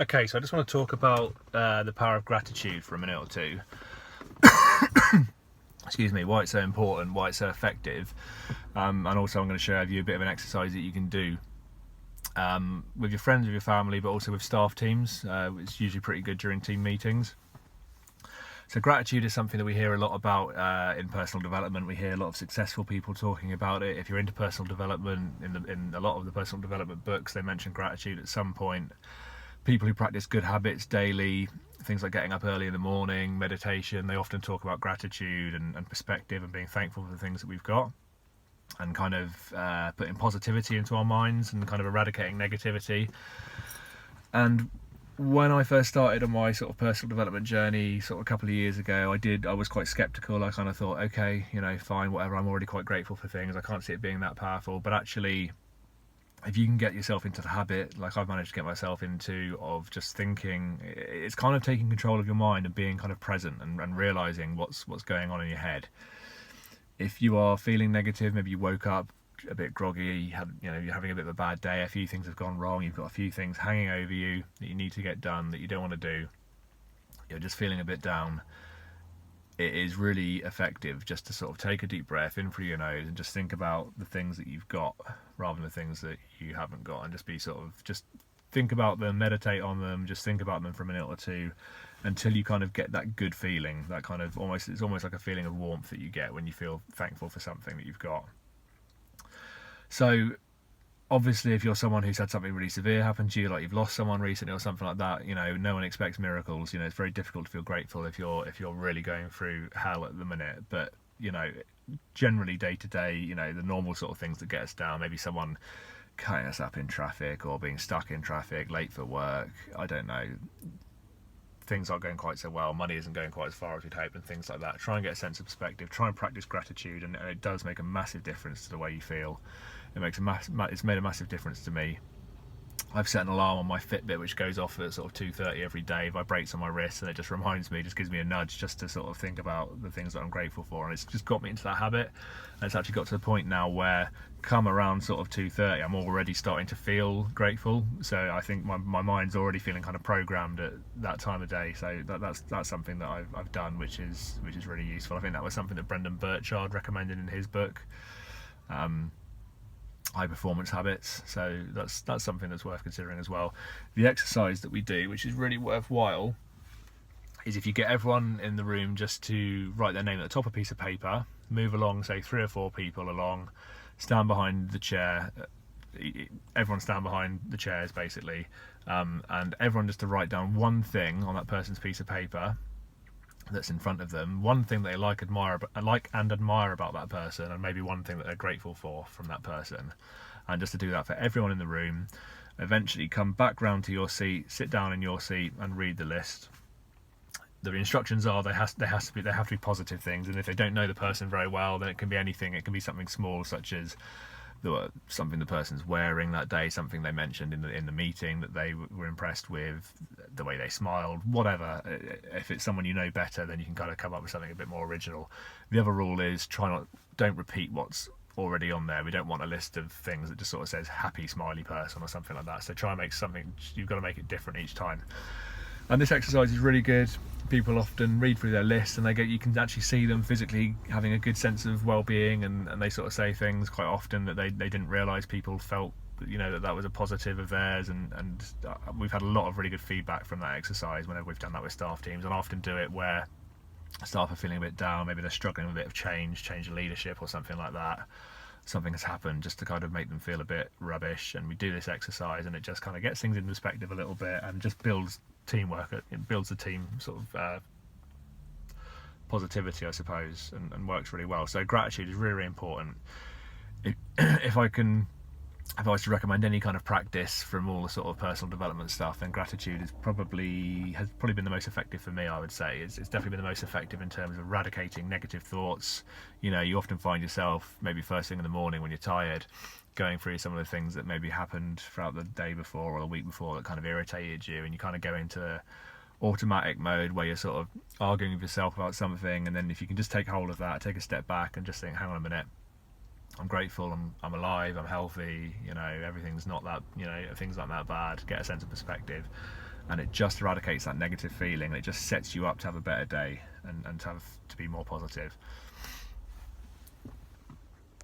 Okay, so I just want to talk about the power of gratitude for a minute or two. Excuse me, why it's so important, why it's so effective, and also I'm going to share with you a bit of an exercise that you can do with your friends, with your family, but also with staff teams. It's usually pretty good during team meetings. So gratitude is something that we hear a lot about in personal development. We hear a lot of successful people talking about it. If you're into personal development, in a lot of the personal development books, they mention gratitude at some point. People who practice good habits daily, things like getting up early in the morning, meditation, they often talk about gratitude and perspective and being thankful for the things that we've got, and kind of putting positivity into our minds and kind of eradicating negativity. And when I first started on my sort of personal development journey sort of a couple of years ago, I was quite skeptical. I kind of thought, okay, fine, whatever, I'm already quite grateful for things, I can't see it being that powerful. But actually, if you can get yourself into the habit, like I've managed to get myself into, of just thinking, it's kind of taking control of your mind and being kind of present and realizing what's going on in your head. If you are feeling negative, maybe you woke up a bit groggy, you're having a bit of a bad day, a few things have gone wrong, you've got a few things hanging over you that you need to get done that you don't want to do, you're just feeling a bit down, it is really effective just to sort of take a deep breath in through your nose and just think about the things that you've got rather than the things that you haven't got, and just think about them, meditate on them, just think about them for a minute or two until you kind of get that good feeling, that kind of it's almost like a feeling of warmth that you get when you feel thankful for something that you've got. So obviously, if you're someone who's had something really severe happen to you, like you've lost someone recently or something like that, no one expects miracles. It's very difficult to feel grateful if you're really going through hell at the minute. But generally day to day, the normal sort of things that get us down, maybe someone cutting us up in traffic or being stuck in traffic, late for work, I don't know, things aren't going quite so well, money isn't going quite as far as we'd hope, and things like that. Try and get a sense of perspective, try and practice gratitude, and it does make a massive difference to the way you feel. It's made a massive difference to me. I've set an alarm on my Fitbit which goes off at sort of 2:30 every day, vibrates on my wrist, and it just reminds me, just gives me a nudge just to sort of think about the things that I'm grateful for. And it's just got me into that habit, and it's actually got to the point now where come around sort of 2:30 I'm already starting to feel grateful. So I think my mind's already feeling kind of programmed at that time of day. So that's something that I've done, which is really useful. I think that was something that Brendan Burchard recommended in his book, High Performance Habits. So that's something that's worth considering as well. The exercise that we do, which is really worthwhile, is if you get everyone in the room just to write their name at the top of a piece of paper, move along, say 3 or 4 people along, stand behind the chair, everyone stand behind the chairs basically, and everyone just to write down one thing on that person's piece of paper that's in front of them, one thing they like and admire about that person, and maybe one thing that they're grateful for from that person. And just to do that for everyone in the room, eventually come back round to your seat, sit down in your seat and read the list. The instructions are they have to be positive things, and if they don't know the person very well, then it can be anything. It can be something small, such as something the person's wearing that day, something they mentioned in the meeting that they were impressed with, the way they smiled, whatever. If it's someone you know better, then you can kind of come up with something a bit more original. The other rule is don't repeat what's already on there. We don't want a list of things that just sort of says happy smiley person or something like that. So try and make something, you've got to make it different each time. And this exercise is really good. People often read through their list and you can actually see them physically having a good sense of well-being, and they sort of say things quite often that they didn't realise people felt that was a positive of theirs, and we've had a lot of really good feedback from that exercise whenever we've done that with staff teams. And I often do it where staff are feeling a bit down, maybe they're struggling with a bit of change of leadership or something like that. Something has happened just to kind of make them feel a bit rubbish, and we do this exercise and it just kind of gets things in perspective a little bit and just builds teamwork. It builds the team sort of positivity, I suppose, and works really well. So gratitude is really, really important. If I was to recommend any kind of practice from all the sort of personal development stuff, then gratitude has probably been the most effective for me, I would say. It's definitely been the most effective in terms of eradicating negative thoughts. You often find yourself maybe first thing in the morning when you're tired going through some of the things that maybe happened throughout the day before or the week before that kind of irritated you, and you kind of go into automatic mode where you're sort of arguing with yourself about something. And then if you can just take hold of that, take a step back and just think, hang on a minute, I'm grateful, I'm alive, I'm healthy, everything's not that, things aren't that bad, get a sense of perspective, and it just eradicates that negative feeling. It just sets you up to have a better day and to be more positive.